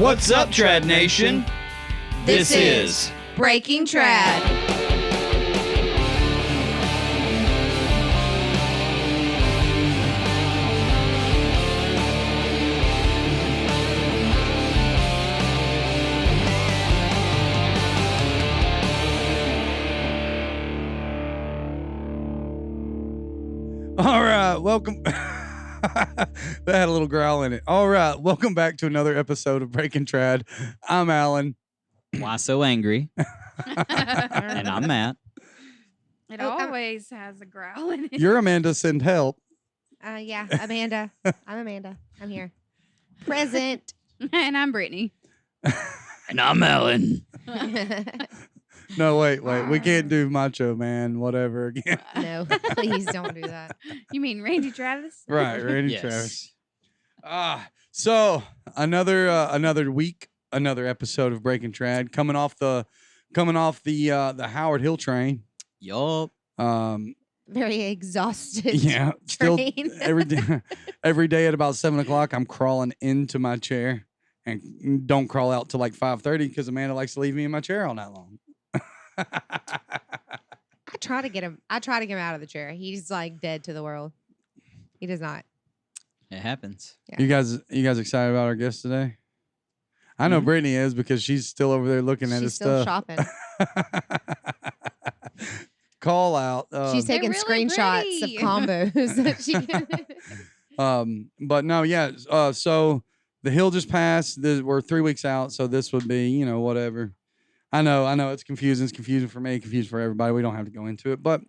What's up, Trad Nation? This is Breaking Trad. All right, welcome. That had a little growl in it. All right, welcome back to another episode of Breaking Trad. I'm Alan. Why So Angry? And I'm Matt. It always has a growl in it. You're Amanda. Send help. Yeah, Amanda. I'm Amanda. I'm here. Present. And I'm Brittany. And I'm Alan. No, wait. We can't do Macho Man, whatever again. No, please don't do that. You mean Randy Travis? Right, Randy Yes. Travis. So another week, another episode of Breaking Trad, coming off the Howard Hill train. Yup. Very exhausted. Yeah, still train. every day at about 7:00, I'm crawling into my chair and don't crawl out till like 5:30 because Amanda likes to leave me in my chair all night long. I try to get him out of the chair. He's like dead to the world. He does not. It happens. You guys excited about our guest today? I know Brittany is because she's still over there looking at his She's still stuff. shopping. Call out. She's taking They're really screenshots pretty. of combos that she can. But no, yeah. So the hill just passed. We're 3 weeks out, so this would be, whatever. I know it's confusing. It's confusing for me, confusing for everybody. We don't have to go into it, but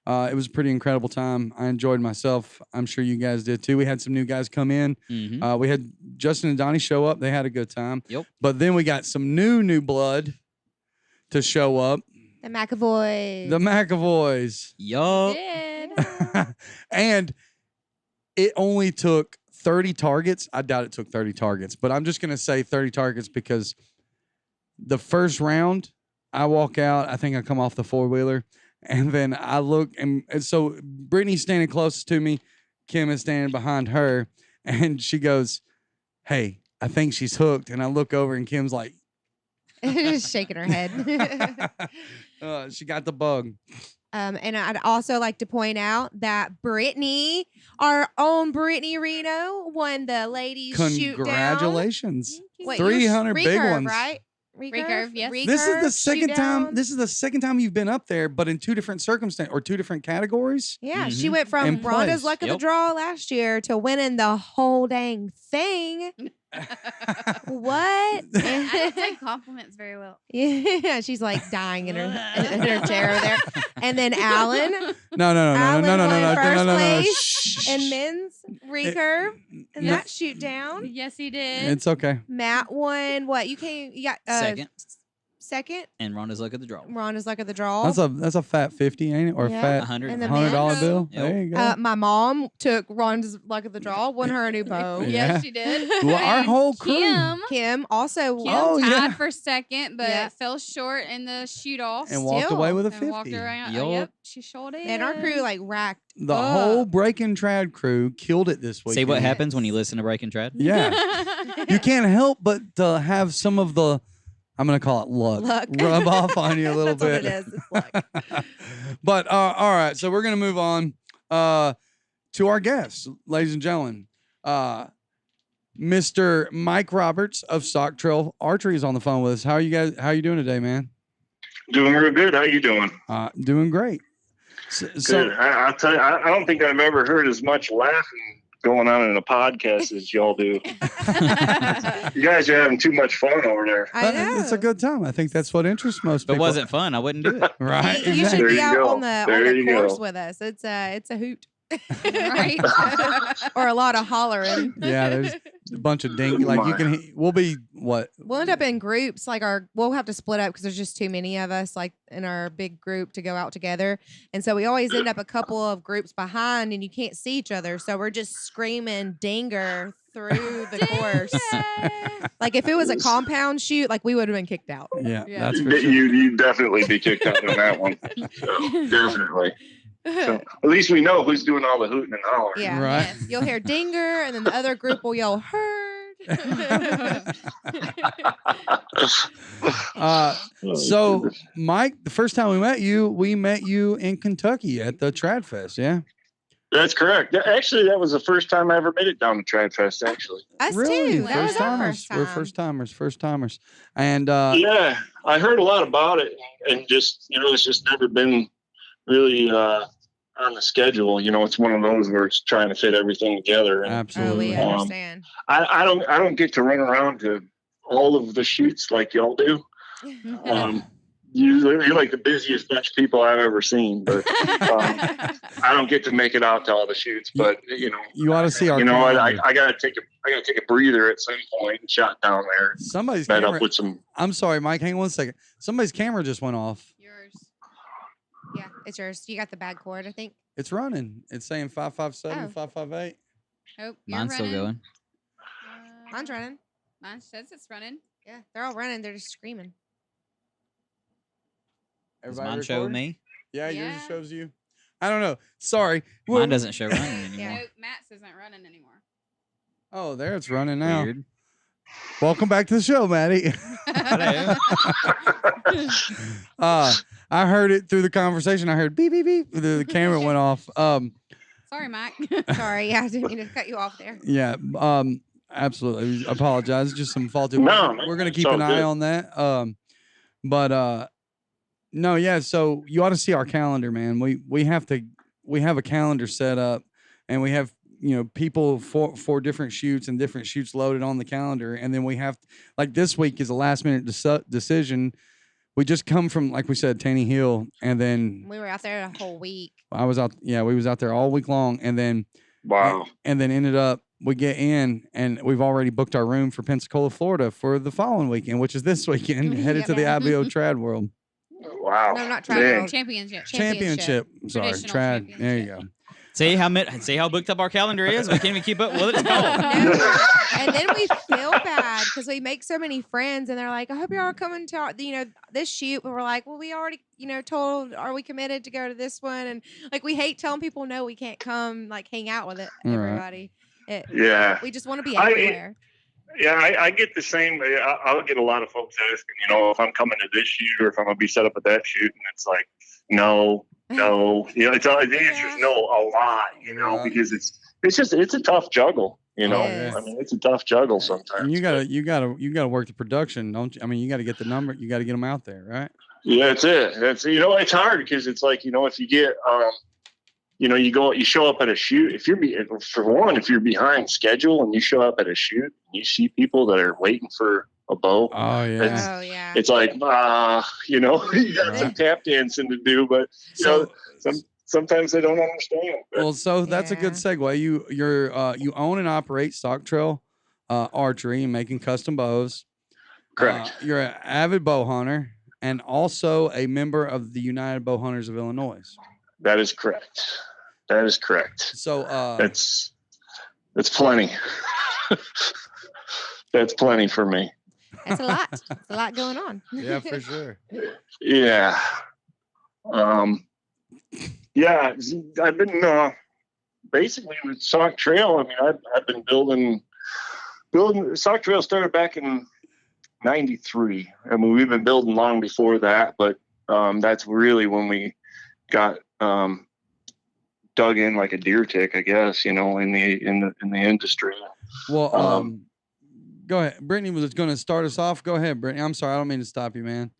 it was a pretty incredible time. I enjoyed myself. I'm sure you guys did too. We had some new guys come in. Mm-hmm. We had Justin and Donnie show up. They had a good time. Yep. But then we got some new blood to show up. The McAvoy. The McAvoys. Yup. Did. And it only took 30 targets. I doubt it took 30 targets, but I'm just going to say 30 targets because the first round, I walk out. I think I come off the four-wheeler, and then I look, and so Brittany's standing closest to me. Kim is standing behind her, and she goes, "Hey, I think she's hooked." And I look over, and Kim's like, Just shaking her head. she got the bug. And I'd also like to point out that Brittany, our own Brittany Reno, won the ladies shoot down. Congratulations. Wait, 300 big recurve, ones. right? Recurve, yes. This is the second shoot time. down. This is the second time you've been up there, but in two different circumstances or two different categories. Yeah, she Mhm. went from In Rhonda's place. luck of the Yep. draw last year to winning the whole dang thing. What? I don't take compliments very well. Yeah, she's like dying in her chair over there. And then Alan No. won first place Shh. and men's recurve and no. that shoot down. Yes, he did. It's okay. Matt won what? You got second. And Rhonda's luck at the draw. Rhonda's luck of the draw. That's a fat 50, ain't it? Or Yeah. fat $100. And the $100 men's? bill. Yep. There you go. My mom took Rhonda's luck of the draw, won her a new bow. Yeah. Yes, she did. Well, our And whole crew. Kim also Kim Oh, tied yeah. for second, but Yeah. fell short in the shoot off. And walked Still. away with a And walked 50. around. Yup. Yep, she sure did. and our crew like racked. The up. whole Breaking Trad crew killed it this week. See what happens when you listen to Breaking Trad? Yeah. You can't help but to have some of the, I'm going to call it luck, rub off on you a little That's bit. what it is. It's luck. But all right, so we're going to move on to our guests, ladies and gentlemen. Mr. Mike Roberts of Stock Trail Archery is on the phone with us. How are you guys? How are you doing today, man? Doing real good. How you doing? Doing great. Good. So I'll tell you, I don't think I've ever heard as much laughing going on in a podcast as y'all do. You guys are having too much fun over there. I know. it's a good time. I think that's what interests most If it people. wasn't fun, I wouldn't do it. Right? You Exactly. should There be you out go. on the There you course go. with us. It's a hoot. Right. Or a lot of hollering. Yeah, there's a bunch of ding. Like you can. We'll be what? We'll end up in groups. Like we'll have to split up because there's just too many of us. Like in our big group to go out together, and so we always end up a couple of groups behind, and you can't see each other. So we're just screaming dinger through the course. Like if it was a compound shoot, like we would have been kicked out. Yeah, Yeah. that's for sure. You'd definitely be kicked out on that one. So, definitely. So at least we know who's doing all the hooting and hollering. Yeah. Right. Yes. You'll hear dinger, and then the other group will yell herd. So, Mike, the first time we met you in Kentucky at the Trad Fest, yeah? That's correct. Actually, that was the first time I ever made it down to Trad Fest, actually. Us Really? too. That was our first time. We're first timers. And Yeah, I heard a lot about it, and just, it's just never been really on the schedule. It's one of those where it's trying to fit everything together. And, Oh, absolutely. we understand. I don't get to run around to all of the shoots like y'all do. You're like the busiest bunch of people I've ever seen, but I don't get to make it out to all the shoots. But you ought to see our. I gotta take a breather at some point and shot down there. Somebody's met camera, up with some. I'm sorry, Mike. Hang on 1 second. Somebody's camera just went off. Yours. Yeah, it's yours. You got the bag cord, I think. It's running. It's saying 557, Oh. 558. Oh, you're Mine's still running. going. Mine's running. Mine says it's running. Yeah, they're all running. They're just screaming. Does Everybody mine show recording? me? Yeah, yours Yeah. shows you. I don't know. Sorry. Mine doesn't show running anymore. Yeah. Nope, Matt's isn't running anymore. Oh, there it's running now. Weird. Welcome back to the show, Maddie. Hello. I heard it through the conversation. I heard beep beep beep. The camera went off. Sorry, Mike. Sorry, yeah, I didn't mean to cut you off there. Yeah. Absolutely. Apologize. Just some faulty. No, We're gonna it's keep all an eye good. on that. But no, yeah. So you ought to see our calendar, man. We have a calendar set up, and we have people for different shoots and different shoots loaded on the calendar, and then we have like this week is a last minute decision. We just come from, like we said, Taney Hill, and then We were out there a whole week. I was out. Yeah, we was out there all week long, and then Wow. and then ended up we get in, and we've already booked our room for Pensacola, Florida, for the following weekend, which is this weekend, headed to the Yeah. IBO Trad World Wow. No, not Dang. Trad World. Championship. Championship. I'm sorry, Traditional Trad. There you go. See how booked up our calendar is? We can't even keep up with it. It's cold. No. And then we feel bad because we make so many friends, and they're like, "I hope you're all coming to this shoot." But we're like, "Well, we already told. Are we committed to go to this one?" And like we hate telling people no, we can't come. Like hang out with Right. everybody. Yeah. We just want to be I- everywhere. Yeah, I get the same. I'll get a lot of folks asking, if I'm coming to this shoot or if I'm gonna be set up at that shoot, and it's like, no. It's the answer is no a lot, Right. because it's a tough juggle, Yes. I mean, it's a tough juggle sometimes. And you gotta work the production, don't you? I mean, you gotta get the number. You gotta get them out there, right? Yeah, that's it. It's hard because it's like, if you get, you show up at a shoot. If you're behind schedule and you show up at a shoot, and you see people that are waiting for a bow. Oh yeah. Oh yeah. It's like, you got some tap dancing to do, but sometimes they don't understand. Well, so that's a good Yeah. segue. You own and operate Stock Trail Archery and making custom bows. Correct. You're an avid bow hunter and also a member of the United Bow Hunters of Illinois. That is correct. So That's plenty. That's plenty for me. It's a lot. It's a lot going on. yeah, for sure. Yeah. Yeah, I've been basically with Sock Trail. I mean, I've been building. Sock Trail started back in '93. I mean, we've been building long before that, but that's really when we got dug in like a deer tick, I guess. In the industry. Well, go ahead. Brittany was going to start us off. Go ahead, Brittany. I'm sorry. I don't mean to stop you, man.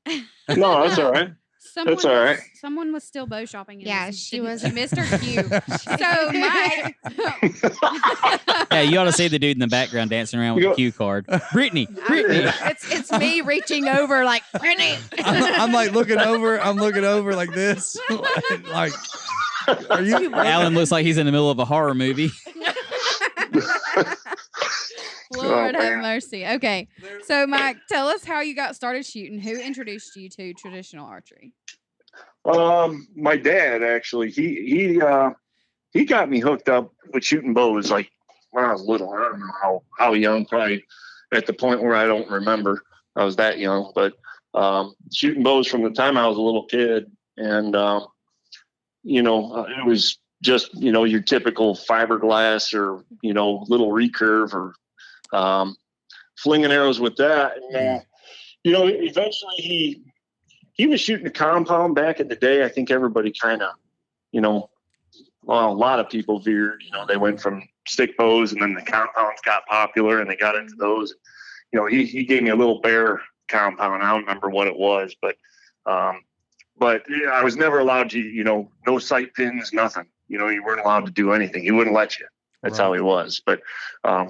No, that's all right. That's all right. Someone was still bow shopping. Yeah, and she was. Mr. Q. So Mike, Yeah, you ought to see the dude in the background dancing around with the cue card. Brittany. it's me reaching over like Brittany. I'm like looking over. I'm looking over like this. like, are you? Alan looks like he's in the middle of a horror movie. Lord Oh, have man. mercy. Okay, so Mike, tell us how you got started shooting. Who introduced you to traditional archery? My dad actually. He got me hooked up with shooting bows like when I was little. I don't know how young, probably at the point where I don't remember I was that young, but shooting bows from the time I was a little kid, and it was just your typical fiberglass or little recurve or flinging arrows with that. And, eventually he was shooting a compound back in the day. I think everybody kind of, a lot of people veered, they went from stick bows, and then the compounds got popular and they got into those. He gave me a little bear compound. I don't remember what it was, but yeah, I was never allowed to, no sight pins, nothing. You weren't allowed to do anything. He wouldn't let you. That's how he was. But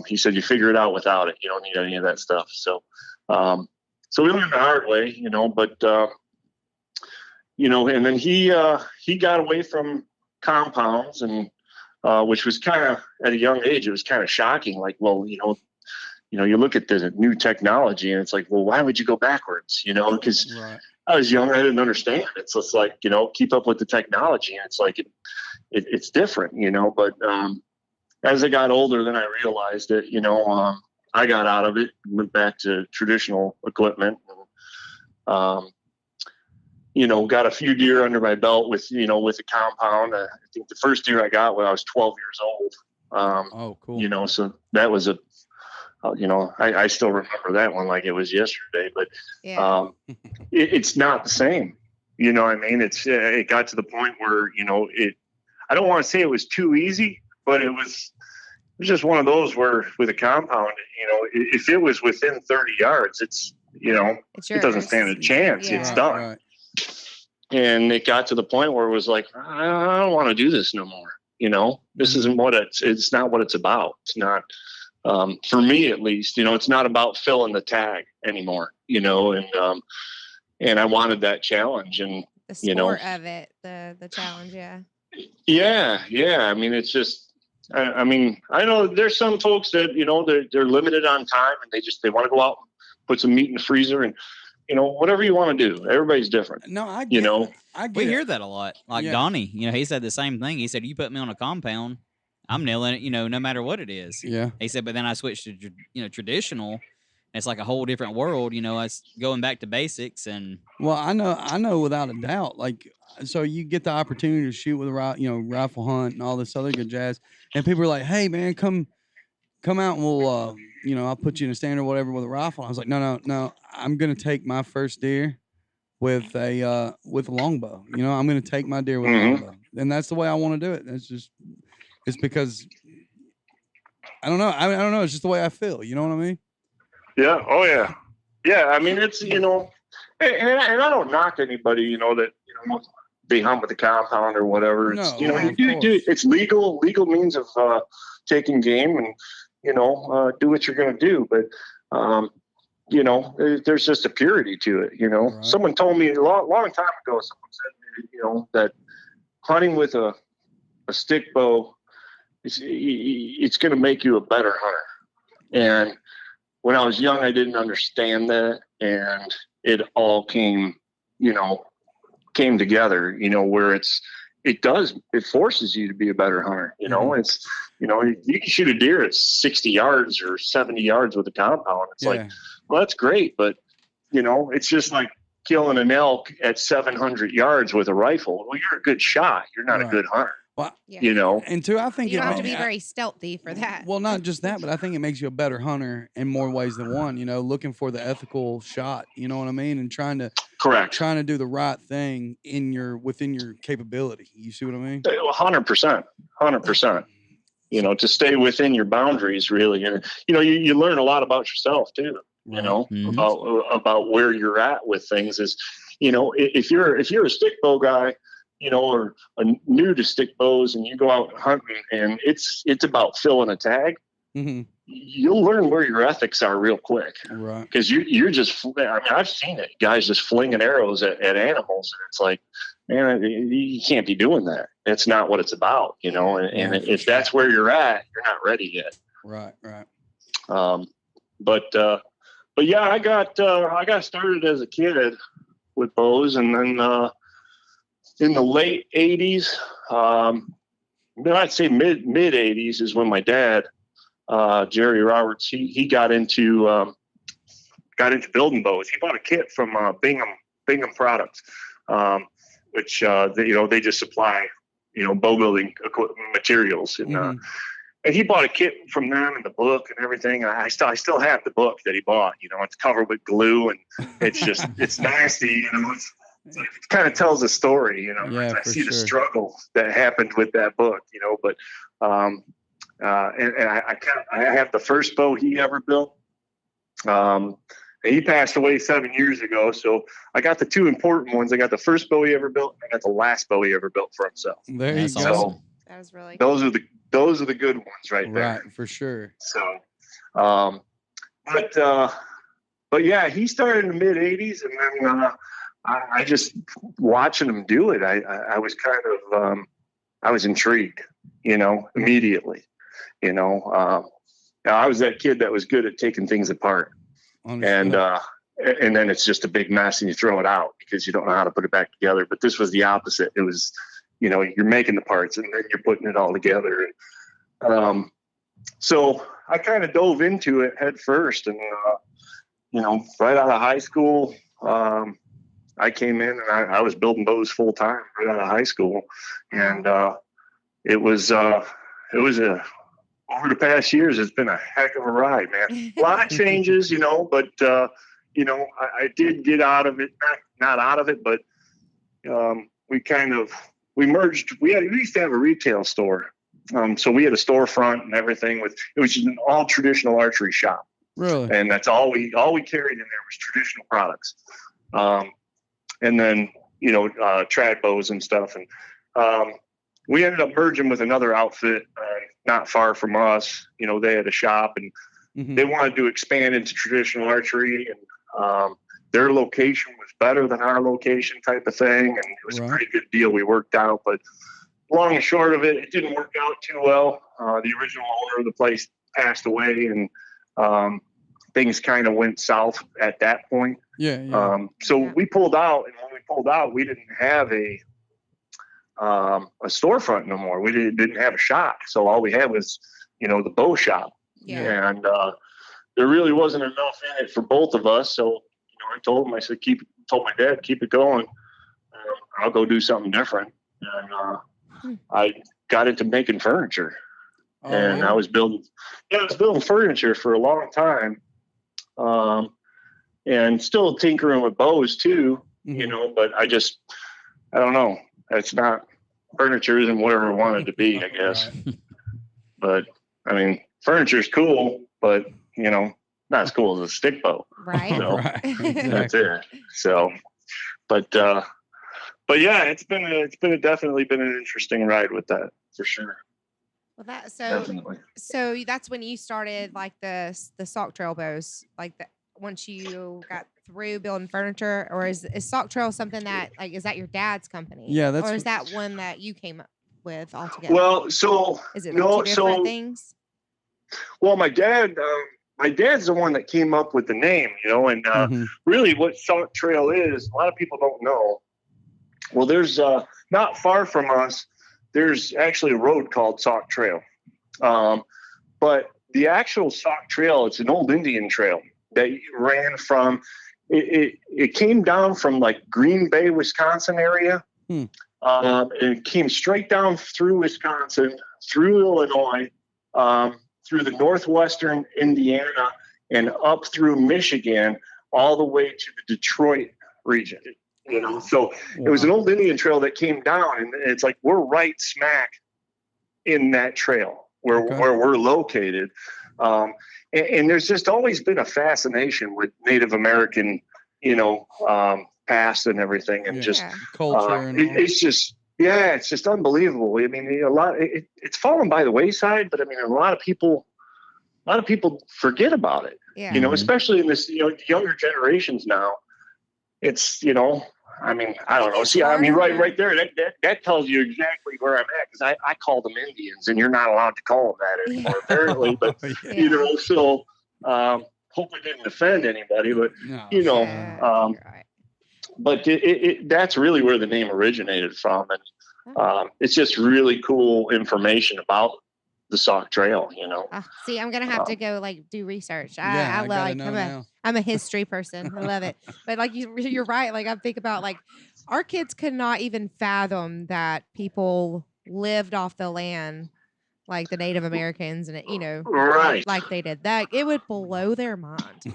he said, you figure it out without it. You don't need any of that stuff. So we learned the hard way, but, and then he got away from compounds, and which was kind of, at a young age, it was kind of shocking. Like, well, you look at the new technology and it's like, well, why would you go backwards? Because I was young, I didn't understand. It's just like, keep up with the technology. And it's like, it's different, but as I got older, then I realized that, I got out of it, went back to traditional equipment, got a few deer under my belt with a compound. I think the first deer I got when I was 12 years old. Oh, cool. So that was I still remember that one like it was yesterday, but it's not the same. You know what I mean? It got to the point where, I don't want to say it was too easy, but it was just one of those where with a compound, if it was within 30 yards, it's it doesn't stand a chance. Yeah. It's done. Right. And it got to the point where it was like, I don't want to do this no more. This isn't what it's not what it's about. It's not, for me at least, it's not about filling the tag anymore, and I wanted that challenge, and the sport of it, the challenge. Yeah. Yeah. I mean, it's just, I know there's some folks that, they're limited on time and they want to go out and put some meat in the freezer and, whatever you want to do. Everybody's different. No, I get we hear that a lot. Like Donnie, he said the same thing. He said, you put me on a compound, I'm nailing it, no matter what it is. Yeah. He said, but then I switched to, traditional. It's like a whole different world, it's going back to basics. And well, I know without a doubt, like, so you get the opportunity to shoot with a rifle hunt and all this other good jazz, and people are like, hey man, come out and we'll I'll put you in a stand or whatever with a rifle. I was like, no, I'm gonna take my first deer with a longbow. I'm gonna take my deer with a longbow, and that's the way I want to do it. It's because I don't know. It's just the way I feel. You know what I mean? Yeah. Oh yeah. Yeah. I mean, it's and I don't knock anybody. That they hunt with a compound or whatever. It's, you do. It's legal means of taking game and do what you're going to do. But there's just a purity to it. Right. Someone told me a long time ago. Someone said that hunting with a stick bow it's going to make you a better hunter. And when I was young, I didn't understand that, and it all came together, where it forces you to be a better hunter. It's, you can shoot a deer at 60 yards or 70 yards with a compound. It's like, well, that's great. But, it's just like killing an elk at 700 yards with a rifle. Well, you're a good shot. You're not a good hunter. Well, and two, I think you don't have to be very stealthy for that. Well, not just that, but I think it makes you a better hunter in more ways than one. Looking for the ethical shot. You know what I mean, and trying to do the right thing within your capability. You see what I mean? 100%. To stay within your boundaries, really, and you learn a lot about yourself too. About where you're at with things. Is if you're a stick bow guy, or new to stick bows, and you go out hunting and it's about filling a tag, you'll learn where your ethics are real quick. Right. Because you're just, I've seen it, guys just flinging arrows at animals, and it's like, man, you can't be doing that. It's not what it's about, and if that's where you're at, you're not ready yet. Right. But yeah, I got started as a kid with bows, and then, in the late 80s, I'd say mid 80s is when my dad, Jerry Roberts, he got into building bows. He bought a kit from Bingham Products, which they just supply bow building equipment materials, and and he bought a kit from them and the book and everything. And I still have the book that he bought. You know, it's covered with glue, and it's just it's nasty. You know, it kind of tells a story. You know, Yeah, I for see the sure. struggle that happened with that book. You know, but and I have the first bow he ever built. And he passed away 7 years ago. So I got the two important ones. I got the first bow he ever built. And I got the last bow he ever built for himself. There you That's go. awesome. So That was really those are the good ones right there. Right, for sure. So, but yeah, he started in the mid '80s, and then I just watching him do it. I was kind of I was intrigued, you know, immediately. You know, I was that kid that was good at taking things apart. Understood. And then it's just a big mess and you throw it out because you don't know how to put it back together. But this was the opposite. It was, you know, you're making the parts and then you're putting it all together. So I kind of dove into it head first, and you know, right out of high school, I came in and I was building bows full time right out of high school, and it was over the past years, it's been a heck of a ride, man. A lot of changes, you know, but, you know, I did get out of it, not out of it, but we merged. We used to have a retail store. So we had a storefront and everything it was just an all traditional archery shop. Really? And that's all we carried in there was traditional products. And then, you know, trad bows and stuff. And we ended up merging with another outfit not far from us. You know, they had a shop and they wanted to expand into traditional archery, and their location was better than our location type of thing. And it was a pretty good deal we worked out. But long and short of it, it didn't work out too well. The original owner of the place passed away, and things kind of went south at that point. So we pulled out, and when we pulled out, we didn't have a storefront no more. We didn't have a shop, so all we had was, you know, the bow shop. And there really wasn't enough in it for both of us. So, you know, I told him, I said, told my dad, keep it going. I'll go do something different. And I got into making furniture, I was building furniture for a long time, and still tinkering with bows too, you know. But I don't know. Furniture isn't where I wanted to be, I guess. But I mean, furniture's cool, but you know, not as cool as a stick bow. Right. So Exactly. that's it. So, but yeah, it's definitely been an interesting ride with that for sure. Well, Definitely. so that's when you started like the Sock Trail bows, like that. Once you got through building furniture, or is Sock Trail something that like is that your dad's company? Yeah, that's. Or is that one that you came up with altogether? Well, so is it like two different things? Well, my dad's the one that came up with the name, you know, and really what Sock Trail is, a lot of people don't know. Well, there's not far from us, there's actually a road called Sock Trail. But the actual Sock Trail, it's an old Indian trail that ran from, it came down from like Green Bay, Wisconsin area. And it came straight down through Wisconsin, through Illinois, through the northwestern Indiana, and up through Michigan, all the way to the Detroit region. You know, so it was an old Indian trail that came down, and it's like we're right smack in that trail where we're located. And there's just always been a fascination with Native American, you know, past and everything, and just culture. And it's just unbelievable. I mean, it's fallen by the wayside, but I mean, a lot of people forget about it. You know, especially in this, you know, younger generations now. It's, you know, I mean, I don't know. See, I mean, right there, that tells you exactly where I'm at, because I call them Indians, and you're not allowed to call them that anymore, apparently. But you know, so hope I didn't offend anybody, but you know, but that's really where the name originated from, and it's just really cool information about the Sock Trail, you know. See, I'm gonna have to go like do research. I love I'm a history person. I love it. But like you're right. Like I think about like our kids could not even fathom that people lived off the land like the Native Americans and Right. like they did that, it would blow their mind.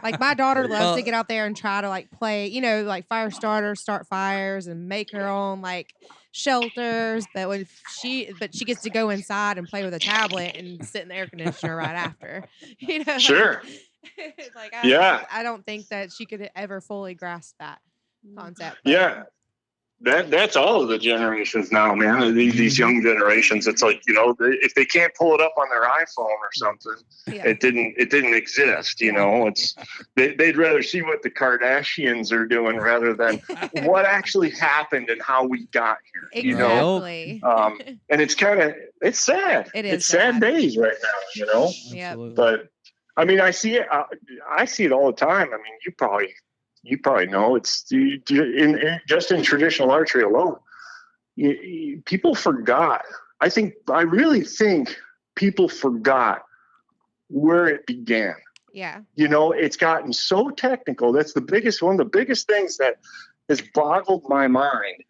Like my daughter loves to get out there and try to like play, like fire starters, start fires, and make her own like shelters. But she gets to go inside and play with a tablet and sit in the air conditioner right after. Sure. Like Yeah. I don't think that she could ever fully grasp that concept. But, Yeah. That's all of the generations now, man. These young generations, it's like, if they can't pull it up on their iPhone or something, it didn't exist. It's they'd rather see what the Kardashians are doing rather than what actually happened and how we got here. Exactly. And it's sad. It is It's sad days right now. Yeah. But I mean, I see it. I see it all the time. I mean, you probably know it's just in traditional archery alone. People forgot. I really think people forgot where it began. Yeah. It's gotten so technical. That's one of the biggest things that has boggled my mind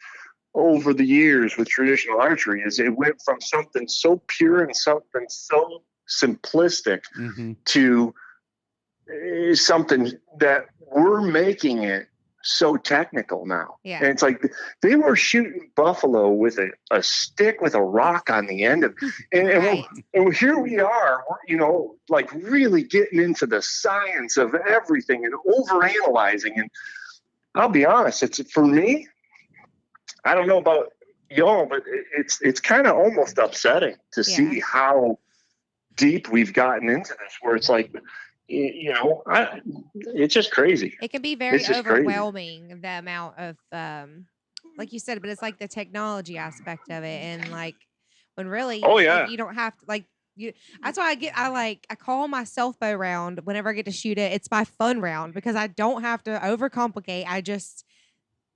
over the years with traditional archery is it went from something so pure and something so simplistic to something that we're making it so technical now. Yeah. And it's like they were shooting buffalo with a stick with a rock on the end of it. And here we are, like really getting into the science of everything and overanalyzing. And I'll be honest, it's for me, I don't know about y'all, but it's kind of almost upsetting to see how deep we've gotten into this, where it's like, it's just crazy. It can be very overwhelming, the amount of, like you said, but it's like the technology aspect of it. And like, when really, you don't have to that's why I call my self bow round whenever I get to shoot it. It's my fun round because I don't have to overcomplicate. I just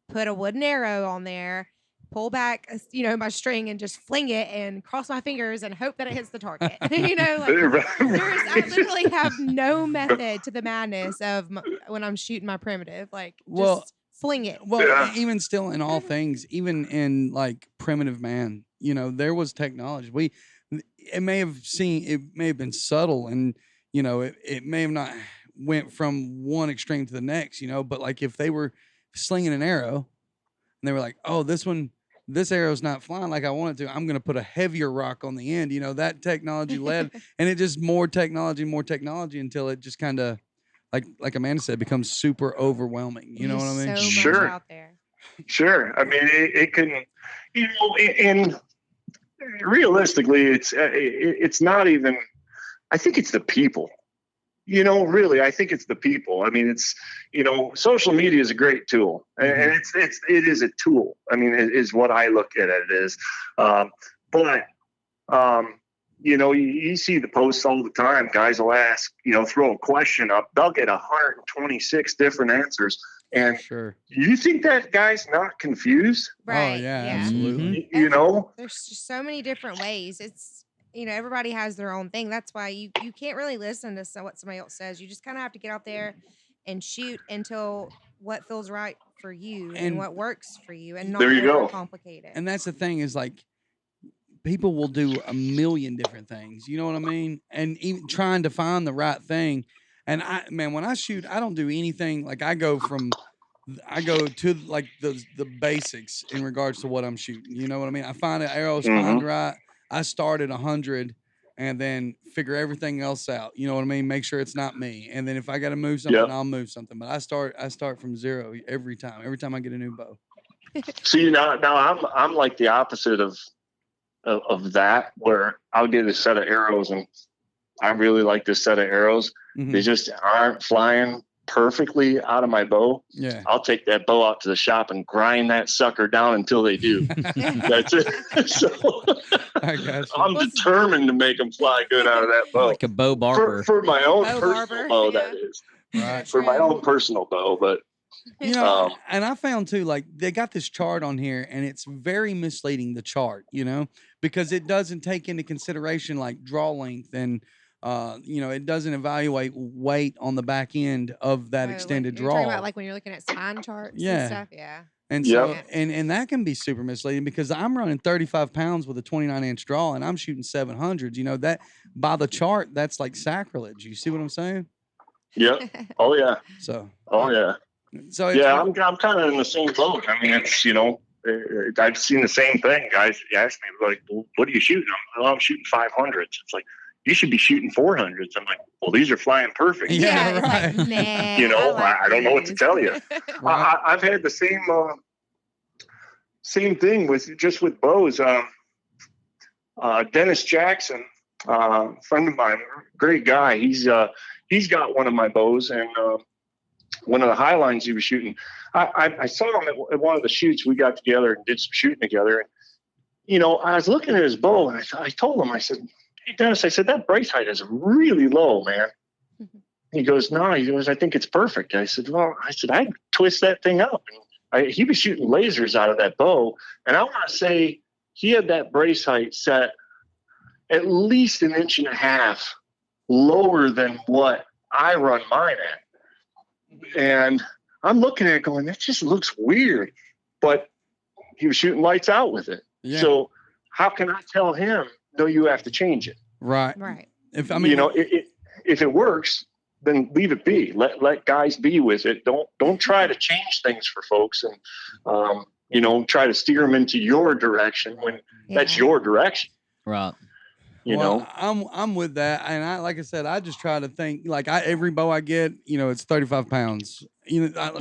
put a wooden arrow on there, pull back, my string and just fling it and cross my fingers and hope that it hits the target. I literally have no method to the madness of when I'm shooting my primitive, just fling it. Well, even still in all things, even in like primitive man, there was technology. It may have been subtle and, it may have not went from one extreme to the next, but like if they were slinging an arrow and they were like, oh, this arrow's not flying like I want it to, I'm going to put a heavier rock on the end. That technology led, and it just more technology until it just kind of, like Amanda said, becomes super overwhelming. You know what I mean? So much out there. Sure. I mean, it can, and realistically, it's not even. I think it's the people. Really, I think it's the people. I mean, it's, social media is a great tool, and it is a tool. I mean, it is what I look at it as. But you see the posts all the time. Guys will ask, throw a question up. They'll get 126 different answers. And you think that guy's not confused? Right. Oh, yeah. Absolutely. There's just so many different ways. It's, everybody has their own thing. That's why you can't really listen to what somebody else says. You just kind of have to get out there and shoot until what feels right for you and what works for you, and not overcomplicate it. And that's the thing is like people will do a million different things. You know what I mean? And even trying to find the right thing. And when I shoot, I don't do anything. Like I go to like the basics in regards to what I'm shooting. You know what I mean? I find an arrow spined right. I start at 100 and then figure everything else out. You know what I mean? Make sure it's not me. And then if I got to move something, I'll move something. But I start from zero every time. Every time I get a new bow. See, now I'm like the opposite of that, where I'll get a set of arrows and I really like this set of arrows. They just aren't flying perfectly out of my bow. Yeah. I'll take that bow out to the shop and grind that sucker down until they do. That's it. So I'm determined to make them fly good out of that bow. Like a bow barber. For my own personal bow, that is. Right. For my own personal bow, but and I found too, like they got this chart on here and it's very misleading, the chart, because it doesn't take into consideration like draw length and it doesn't evaluate weight on the back end of that extended draw. You're talking about like when you're looking at spine charts and stuff? Yeah. And so, and that can be super misleading because I'm running 35 pounds with a 29-inch draw and I'm shooting 700s. You know, that by the chart, that's like sacrilege. You see what I'm saying? Yeah. Oh yeah. So. Oh yeah. So yeah, I'm kind of in the same boat. I mean, it's I've seen the same thing. Guys ask me like, well, "What are you shooting?" I'm shooting 500s. It's like you should be shooting 400s. I'm like, well, these are flying perfect. Yeah, right. Like, nah, I don't know what to tell you. Right. I've had the same thing with bows. Dennis Jackson, friend of mine, great guy. He's got one of my bows and one of the high lines he was shooting. I saw him at one of the shoots. We got together and did some shooting together. And, I was looking at his bow and I told him, I said, "Hey, Dennis," I said, "that brace height is really low, man." He goes, "No," he goes, "I think it's perfect." I said, "Well," I'd twist that thing up. And he was shooting lasers out of that bow. And I want to say he had that brace height set at least 1.5 inches lower than what I run mine at. And I'm looking at it going, that just looks weird. But he was shooting lights out with it. Yeah. So how can I tell him, no, you have to change it? Right. If if it works, then leave it be. Let guys be with it. Don't try to change things for folks and try to steer them into your direction when that's your direction. Right. I'm with that, and like I said, I just try to think like every bow I get, it's 35 pounds.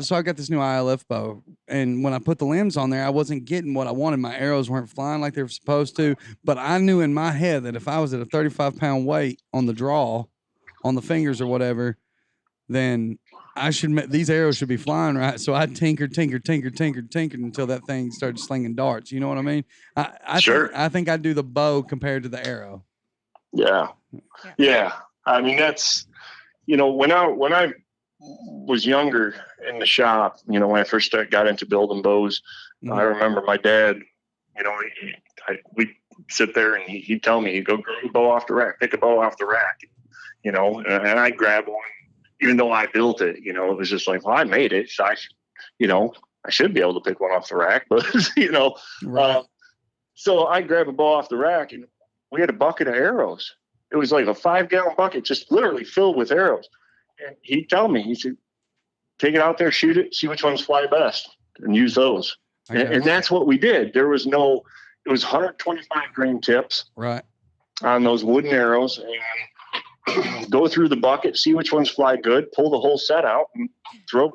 So I got this new ILF bow, and when I put the limbs on there, I wasn't getting what I wanted. My arrows weren't flying like they were supposed to, but I knew in my head that if I was at a 35-pound weight on the draw, on the fingers or whatever, then these arrows should be flying right. So I tinkered until that thing started slinging darts. You know what I mean? I think I do the bow compared to the arrow. Yeah. I mean, that's, when I was younger in the shop, when I first got into building bows, I remember my dad, we'd sit there and he'd tell me, he'd go grab a bow off the rack, pick a bow off the rack, and I'd grab one, even though I built it, it was just like, well, I made it. So I should be able to pick one off the rack, but, right. So I grabbed a bow off the rack and we had a bucket of arrows. It was like a 5-gallon bucket, just literally filled with arrows. And he'd tell me, he said, take it out there, shoot it, see which ones fly best, and use those. And that's what we did. It was 125 grain tips right on those wooden arrows, and go through the bucket, see which ones fly good, pull the whole set out, and throw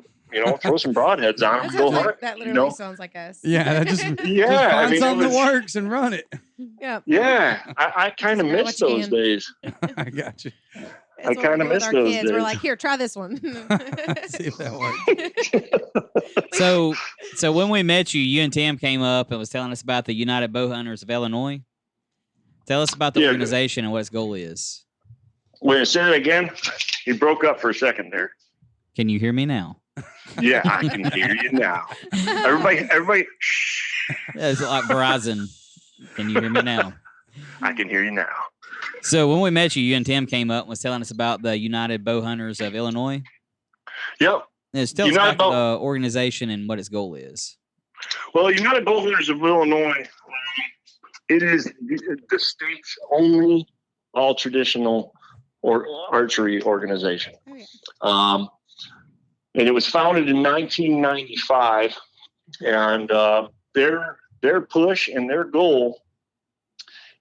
some broadheads on them. Go hunt. That literally sounds like us. Yeah, just find something that works and run it. Yeah, I kind of miss those days. I got you. I kind of miss those days. We're like, here, try this one. See if that works. So when we met you, you and Tim came up and was telling us about the United Bow Hunters of Illinois. Tell us about the organization and what its goal is. Wait, say it again. You broke up for a second there. Can you hear me now? Yeah, I can hear you now. Everybody. Yeah, it's like Verizon. Can you hear me now? I can hear you now. So when we met you, you and Tim came up and was telling us about the United Bow Hunters of Illinois. Yep. Tell us about the organization and what its goal is. Well, United Bow Hunters of Illinois, it is the state's only all-traditional archery organization. Oh, yeah. And it was founded in 1995, and their push and their goal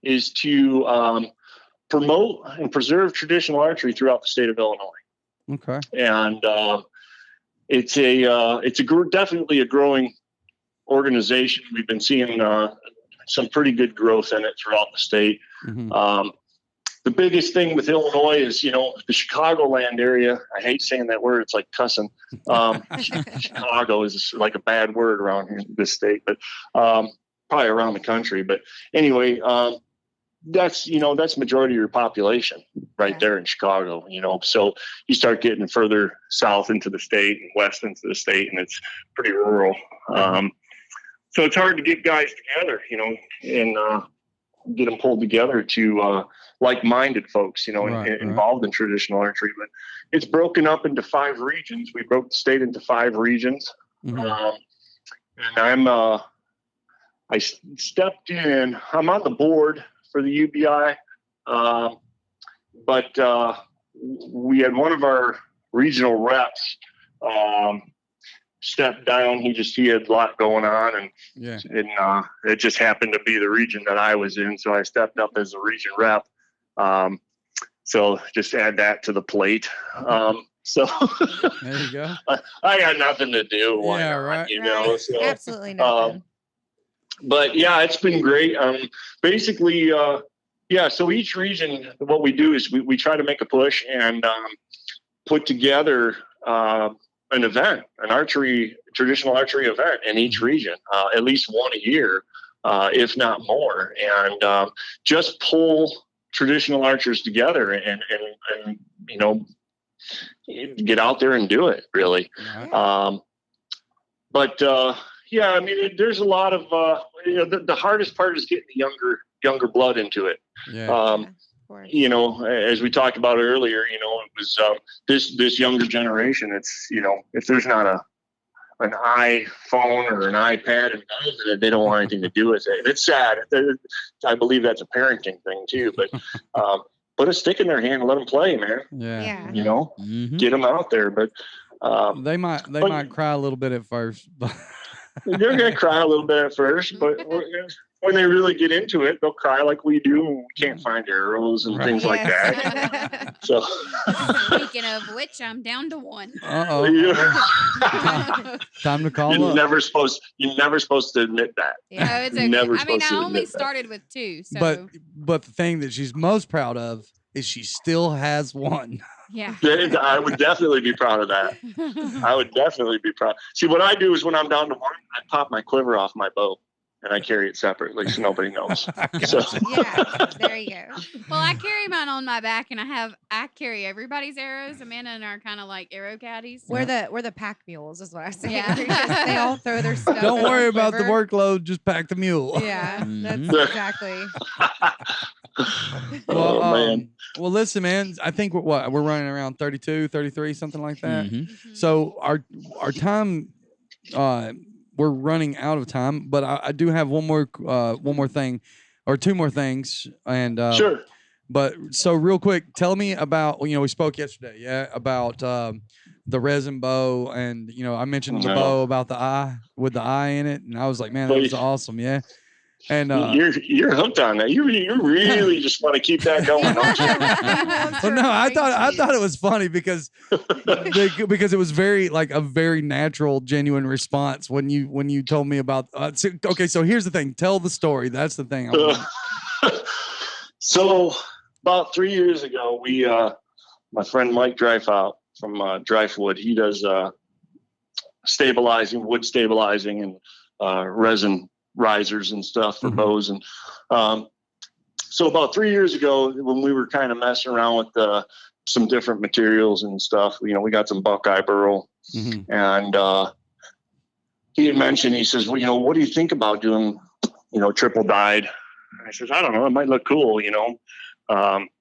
is to promote and preserve traditional archery throughout the state of Illinois. Okay. And it's definitely a growing organization. We've been seeing some pretty good growth in it throughout the state. Mm-hmm. The biggest thing with Illinois is, the Chicagoland area. I hate saying that word. It's like cussing. Chicago is like a bad word around here in this state, but probably around the country. But anyway, that's majority of your population right there in Chicago, So you start getting further south into the state and west into the state, and it's pretty rural. So it's hard to get guys together, and get them pulled together to like-minded folks, involved in traditional archery. But it's broken up into 5 regions. We broke the state into 5 regions. Mm-hmm. and I stepped in. I'm on the board for the UBI, but we had one of our regional reps stepped down. He had a lot going on, and it just happened to be the region that I was in, so I stepped up as a region rep. So just add that to the plate. So there you go. I got nothing to do. Why not, right. You know, so, Absolutely nothing. But yeah, it's been great. Basically, so each region, what we do is we try to make a push and put together an event, traditional archery event in each region, at least one a year, if not more, and just pull traditional archers together and you know, get out there and do it, really. But I mean, there's a lot of the hardest part is getting the younger blood into it. You know, as we talked about earlier, you know, it was this younger generation. It's, you know, if there's not an iPhone or an iPad involved in it, they don't want anything to do with it. And it's sad. I believe that's a parenting thing too. But put a stick in their hand and let them play, man. Yeah. You know, get them out there. But they might cry a little bit at first. They're gonna cry a little bit at first, but when they really get into it, they'll cry like we do when we can't find arrows and things like that. So, speaking of which, I'm down to one. Time to call you're up. Never supposed to admit that. Yeah, no, it's okay. I mean, I only started with 2. So. But the thing that she's most proud of is she still has one. Yeah. I would definitely be proud of that. I would definitely be proud. See, what I do is when I'm down to one, I pop my quiver off my bow and I carry it separately so nobody knows. So. Yeah, there you go. Well, I carry mine on my back, and I carry everybody's arrows. Amanda and I are kind of like arrow caddies. We're the pack mules, is what I say. Yeah. They all throw their stuff. Don't worry about the quiver. workload. Just pack the mule. Yeah, that's exactly. Well, man. Well, listen, man. I think we're running around 32, 33, something like that. So our time, we're running out of time. But I do have one more thing, or 2 more things, and sure. But so real quick, tell me about, you know, we spoke yesterday, about the resin bow, and you know, I mentioned the bow about the eye with the eye in it, and I was like, man, that was awesome, yeah. And you're hooked on that. You really just want to keep that going, don't you? Well, no, I thought it was funny because it was very like a very natural, genuine response when you told me about. Okay, so here's the thing. Tell the story. That's the thing. So about 3 years ago, we my friend Mike Dryfout from Dryfoot, he does wood stabilizing, and resin risers and stuff for bows. And so about 3 years ago, when we were kind of messing around with some different materials and stuff, you know, we got some buckeye burl, and he had mentioned, he says, well, you know, what do you think about doing, you know, triple dyed? And I says, I don't know, it might look cool, you know.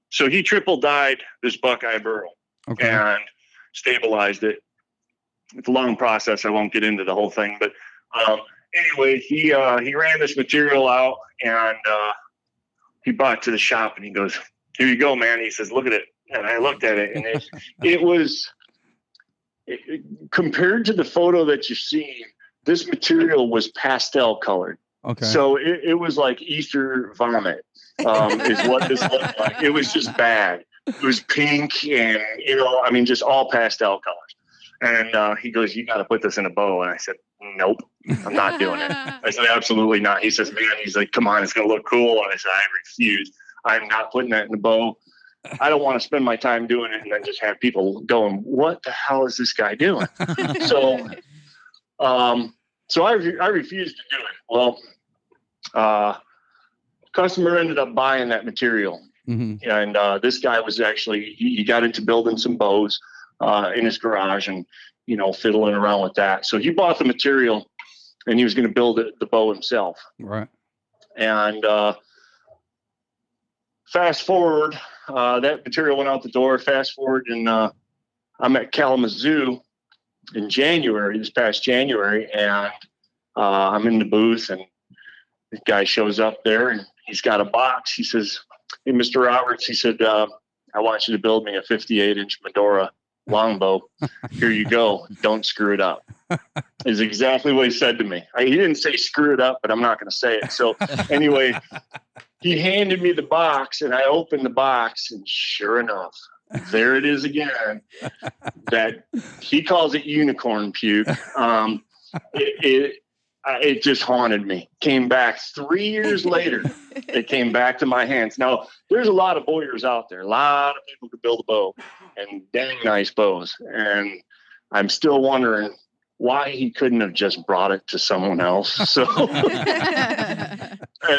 So he triple dyed this buckeye burl and stabilized it. It's a long process. I won't get into the whole thing, but anyway, he ran this material out, and he brought it to the shop, and he goes, here you go, man. He says, look at it. And I looked at it, and it was compared to the photo that you're seeing, this material was pastel colored. Okay. So it was like Easter vomit, is what this looked like. It was just bad. It was pink and, you know, I mean, just all pastel colors. And he goes, you got to put this in a bow. And I said, nope, I'm not doing it. I said, absolutely not. He says, man, he's like, come on, it's going to look cool. And I said, I refuse. I'm not putting that in the bow. I don't want to spend my time doing it and then just have people going, what the hell is this guy doing? So I refused to do it. Well, customer ended up buying that material. And this guy was actually, he got into building some bows in his garage and, you know, fiddling around with that. So he bought the material and he was going to build the bow himself. Right. And fast forward, that material went out the door. Fast forward, and I'm at Kalamazoo in January, this past January, and I'm in the booth, and the guy shows up there, and he's got a box. He says, "Hey, Mr. Roberts," he said, "I want you to build me a 58-inch Medora longbow. Here you go. Don't screw it up." Is exactly what he said to me. He didn't say screw it up, but I'm not going to say it. So anyway, he handed me the box, and I opened the box, and sure enough, there it is again. That he calls it unicorn puke. It just haunted me. Came back 3 years later. It came back to my hands. Now, there's a lot of bowyers out there. A lot of people could build a bow, and dang nice bows. And I'm still wondering why he couldn't have just brought it to someone else. So, and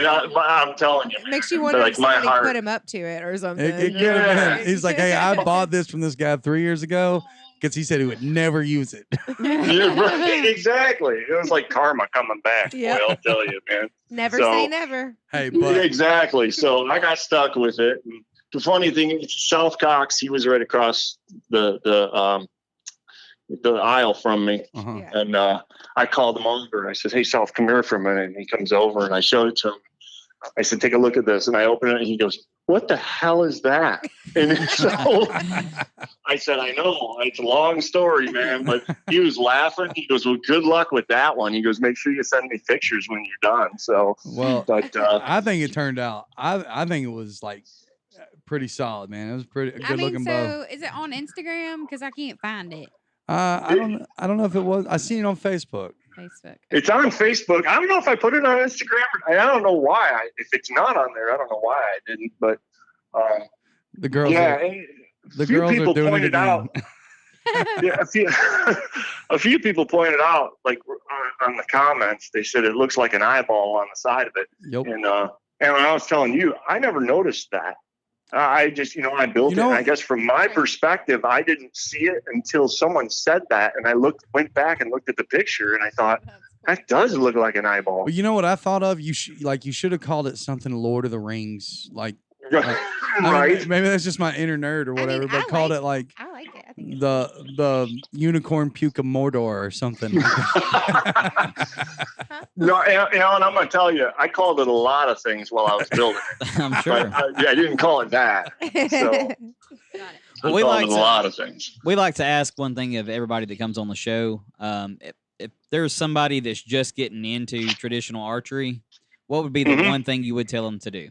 I'm telling you, It makes you wonder if somebody put him up to it or something. It could have been. He's like, "Hey, I bought this from this guy 3 years ago because he said he would never use it." Yeah, right, exactly. It was like karma coming back. Yep. Boy, I'll tell you, man. Never say never. Hey, but Exactly. So I got stuck with it. And the funny thing is, South Cox, he was right across the aisle from me. uh-huh. Yeah. And I called him over. I said, "Hey, South, come here for a minute." And he comes over, and I showed it to him. I said, "Take a look at this." And I open it, and he goes, "What the hell is that?" And so I said, "I know. It's a long story, man." But he was laughing. He goes, "Well, good luck with that one." He goes, "Make sure you send me pictures when you're done." So, Well, but I think it turned out. I think it was like pretty solid, man. It was pretty a good looking bow. So is it on Instagram? Because I can't find it. I don't know if it was. I seen it on Facebook. Facebook. it's on Facebook. I don't know if I put it on Instagram. I don't know why. If it's not on there, I don't know why I didn't. But The girls, yeah, the a few girls are people doing it pointed again. out. Yeah, a few people pointed out, like on the comments, they said it looks like an eyeball on the side of it. Yep. And I was telling you, I never noticed that. I just, I built it. And I guess from my perspective, I didn't see it until someone said that, and I went back and looked at the picture, and I thought that does look like an eyeball. Well, you know what I thought of? You should have called it something Lord of the Rings, like. I mean, Right? maybe that's just my inner nerd or whatever, but called it like I like it. I think the unicorn puke of Mordor or something. No, and I'm going to tell you, I called it a lot of things while I was building it. I'm sure. But I didn't call it that. So Well, we I called like it a to- lot of things. We like to ask one thing of everybody that comes on the show. If there's somebody that's just getting into traditional archery, what would be the Mhm. one thing you would tell them to do?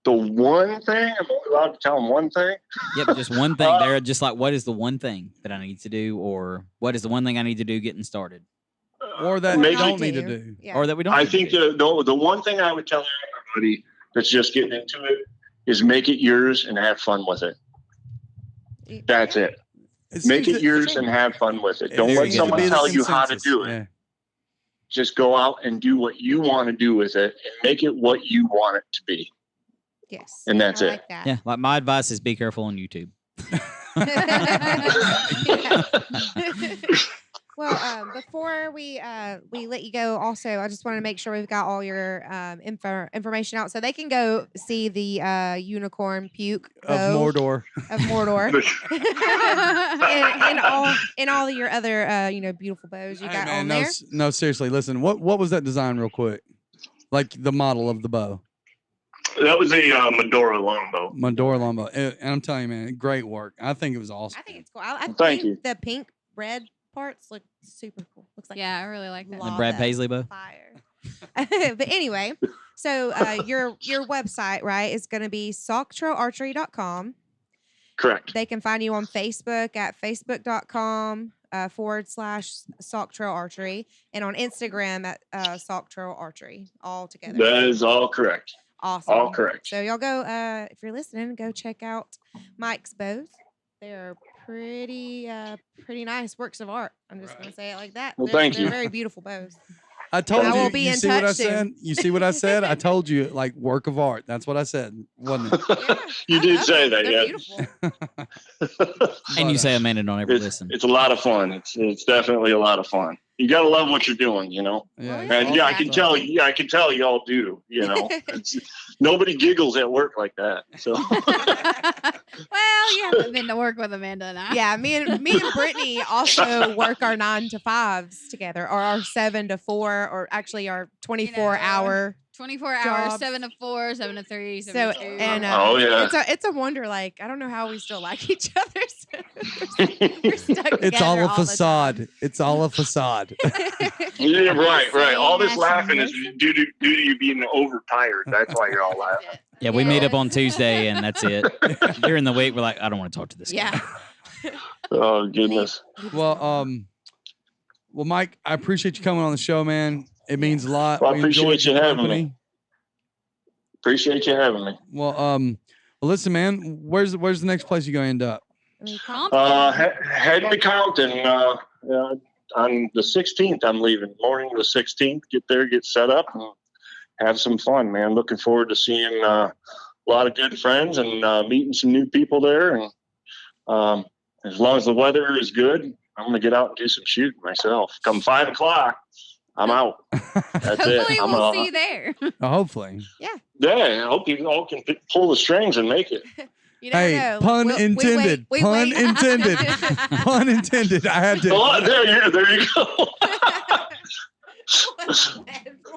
The one thing, I'm only allowed to tell them one thing. Yep, just one thing. They're just like, what is the one thing that I need to do, or what is the one thing I need to do getting started, Or that Maybe- you don't need to do. Yeah. or that we don't. I need to think do? the one thing I would tell everybody that's just getting into it is make it yours and have fun with it. That's it. Make it yours and have fun with it. Don't let someone tell you how to do it. Yeah. Just go out and do what you want to do with it and make it what you want it to be. Yes. And that's I it. like that. Yeah, like my advice is be careful on YouTube. Well, before we let you go, also, I just want to make sure we've got all your information out so they can go see the unicorn puke Of bow Mordor. of Mordor and all of your other beautiful bows you Hey, got man, on no, there. no, seriously. Listen, what was that design, real quick? Like the model of the bow, That was a Medora longbow. Medora longbow. And I'm telling you, man, great work. I think it was awesome. I think it's cool. I Thank think you. the pink red parts look super cool. Looks like Yeah, I really like that. The Love Brad that. Paisley bow. fire. But anyway, so your website, right, is going to be socktrailarchery.com. Correct. They can find you on Facebook at facebook.com/socktrailarchery and on Instagram at socktrailarchery, all together. That is all correct. Awesome. All correct. So y'all go, if you're listening, go check out Mike's bows. They're pretty nice works of art. I'm just going to say it like that. Well, They're, thank they're you. very beautiful bows. I told I you. will be You in see what I touch soon. said? You see what I said? I told you, like work of art. That's what I said, wasn't it? Yeah, You I did love say them. that, They're yeah. beautiful. And you say Amanda don't ever listen. It's a lot of fun. It's definitely a lot of fun. you gotta love what you're doing, you know. Yeah. And I can tell. Yeah, I can tell y'all do. You know, nobody giggles at work like that. So. Well, you haven't been to work with Amanda and I. Yeah, me and Brittany also work our 9 to 5s together, or our 7 to 4, or actually our 24-hour. 24 hours, Jobs. 7 to 4, 7 to 3, So 7 to 2. and Oh, yeah. it's a wonder. Like, I don't know how we still like each other. We're stuck It's together all a the time. facade. It's all a facade. Yeah, right. All this Same laughing is as due to you being overtired. That's why you're all laughing. Yeah, we meet up on Tuesday, and that's it. During the week, we're like, I don't want to talk to this guy. Yeah. Oh goodness. Well, Mike, I appreciate you coming on the show, man. It means a lot. Well, I We appreciate enjoyed your you having company. me. Appreciate you having me. Well, listen, man. Where's the next place you gonna end up? Heading to Compton on the 16th. I'm leaving morning of the 16th. Get there, get set up, and have some fun, man. Looking forward to seeing a lot of good friends and meeting some new people there. And as long as the weather is good, I'm gonna get out and do some shooting myself. Come 5 o'clock, I'm out. That's Hopefully it. I'm we'll see you there. Hopefully. Yeah, I hope you all can pull the strings and make it. You never Hey, know. pun We intended. wait. Pun intended. Pun intended. I had to. Oh, there you go.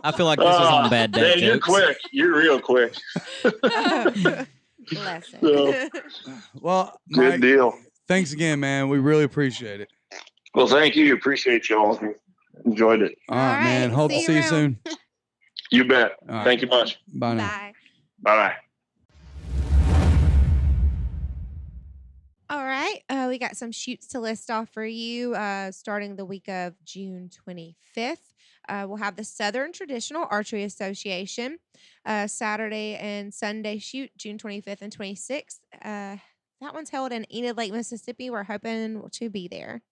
I feel like this was on bad day Man, you're jokes. quick. You're real quick. Bless him. So, Well, good Mike, deal. thanks again, man. We really appreciate it. Well, thank you. Appreciate y'all. Enjoyed it. All right, man. Hope to see you around. soon. You bet. All right. Thank you much. Bye now. Bye. Bye-bye. All right. We got some shoots to list off for you starting the week of June 25th. We'll have the Southern Traditional Archery Association Saturday and Sunday shoot, June 25th and 26th. That one's held in Enid Lake, Mississippi. We're hoping to be there.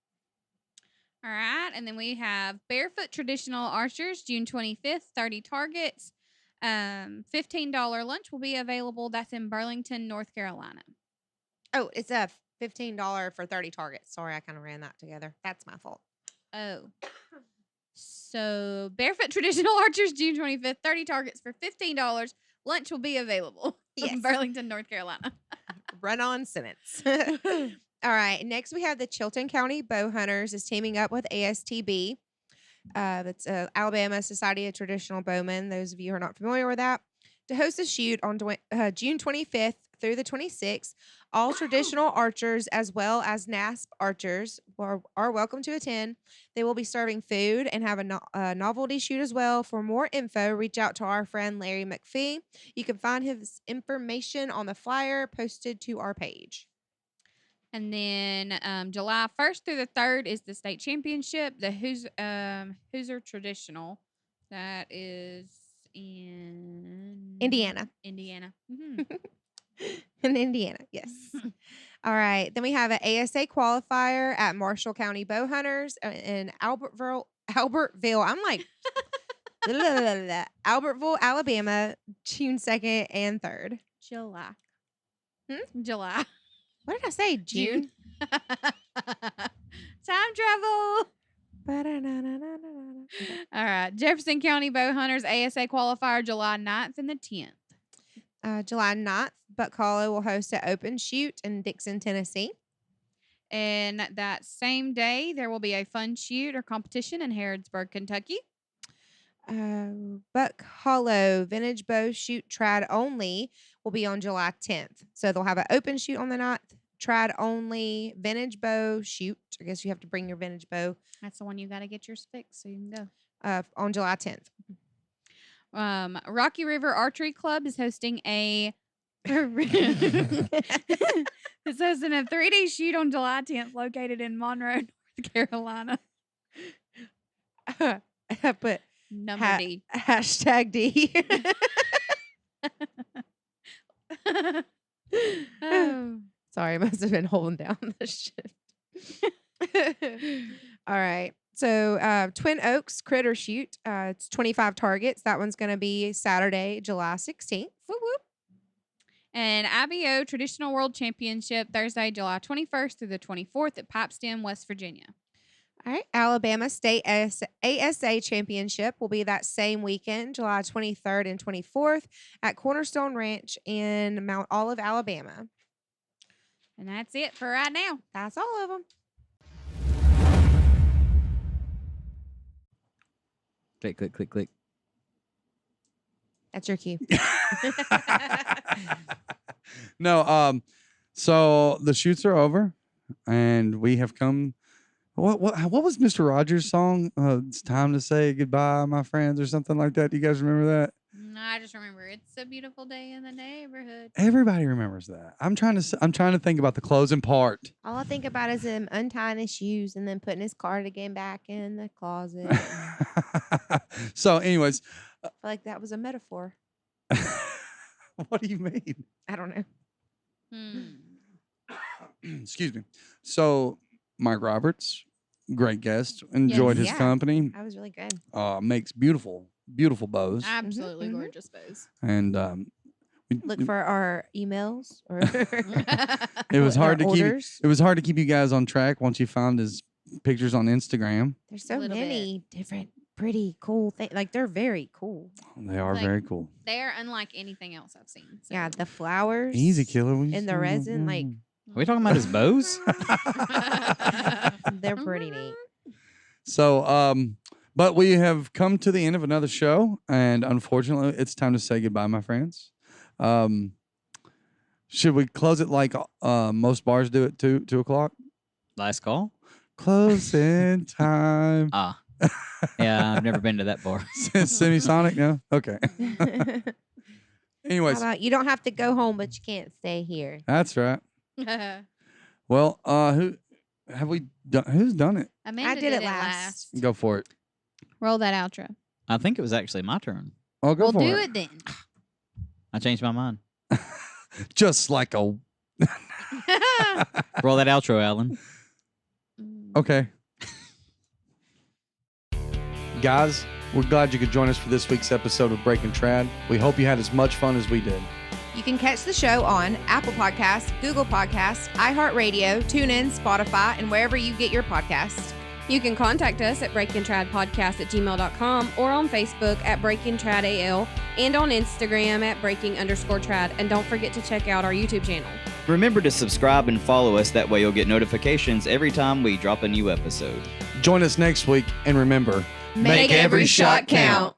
All right. And then we have Barefoot Traditional Archers, June 25th, 30 targets. $15 lunch will be available. That's in Burlington, North Carolina. Oh, it's a $15 for 30 targets. Sorry, I kind of ran that together. That's my fault. Oh. So Barefoot Traditional Archers, June 25th, 30 targets for $15. Lunch will be available Yes. in Burlington, North Carolina. Run-on sentence. All right. Next, we have the Chilton County Bow Hunters is teaming up with ASTB. That's Alabama Society of Traditional Bowmen. Those of you who are not familiar with that, to host a shoot on June 25th through the 26th. All traditional archers as well as NASP archers are welcome to attend. They will be serving food and have a novelty shoot as well. For more info, reach out to our friend Larry McPhee. You can find his information on the flyer posted to our page. And then July 1st through the 3rd is the state championship, the Hoosier Traditional. That is in Indiana. Mm-hmm. In Indiana, yes. All right. Then we have an ASA qualifier at Marshall County Bow Hunters in Albertville. I'm like, Albertville, Alabama, June 2nd and 3rd. July. July. What did I say? June? Time travel. All right. Jefferson County Bow Hunters ASA qualifier July 9th and the 10th. July 9th, Buck Hollow will host an open shoot in Dixon, Tennessee. And that same day, there will be a fun shoot or competition in Harrodsburg, Kentucky. Buck Hollow Vintage Bow Shoot Trad Only will be on July 10th. So they'll have an open shoot on the 9th, Trad Only Vintage Bow Shoot. I guess you have to bring your vintage bow. That's the one you got to get yours fixed so you can go. On July 10th. Rocky River Archery Club is hosting it's hosting a 3D shoot on July 10th located in Monroe, North Carolina. But Number D. Hashtag D. Oh. Sorry, I must have been holding down the shift. All right. So Twin Oaks Critter Shoot. It's 25 targets. That one's going to be Saturday, July 16th. Whoop, whoop. And IBO Traditional World Championship Thursday, July 21st through the 24th at Pipestem, West Virginia. All right. Alabama State ASA Championship will be that same weekend, July 23rd and 24th at Cornerstone Ranch in Mount Olive, Alabama. And that's it for right now. That's all of them. Click, click, click, click. That's your cue. No, so the shoots are over, and we have come. What was Mr. Rogers' song? It's time to say goodbye, my friends, or something like that. Do you guys remember that? No, I just remember it's a beautiful day in the neighborhood. Everybody remembers that. I'm trying to think about the closing part. All I think about is him untying his shoes and then putting his cardigan back in the closet. I So, anyways, feel like that was a metaphor. what do you mean? I don't know. Excuse me. So, Mike Roberts, great guest. Enjoyed his Yeah. company. That was really good. Makes beautiful bows. Absolutely mhm. gorgeous bows. And Look for our emails or it was hard to keep. orders. It was hard to keep you guys on track once you found his pictures on Instagram. There's so Little many different, pretty cool things. Like they're very cool. They are Like- very cool. They are unlike anything else I've seen. So. Yeah, the flowers. Easy killer. And the resin, like Are we talking about his bows? they're pretty neat. So, but we have come to the end of another show, and unfortunately, it's time to say goodbye, my friends. Should we close it like most bars do at 2:00? Last call? Closing time. Ah. Yeah, I've never been to that bar. Semisonic, no? Okay. How Anyways, about you don't have to go home, but you can't stay here. that's right. Well, who have we done? Who's done it? Amanda did it it last. Go for it. Roll that outro. I think it was actually my turn. Oh, go We'll for do it. it then. I changed my mind. Just like a Roll that outro, Alan. okay. Guys, we're glad you could join us for this week's episode of Breaking Trad. We hope you had as much fun as we did. You can catch the show on Apple Podcasts, Google Podcasts, iHeartRadio, TuneIn, Spotify, and wherever you get your podcasts. You can contact us at breakingtradpodcast@gmail.com or on Facebook at BreakingTradAL and on Instagram at breaking_trad. And don't forget to check out our YouTube channel. Remember to subscribe and follow us. That way you'll get notifications every time we drop a new episode. Join us next week, and remember, Make every shot count.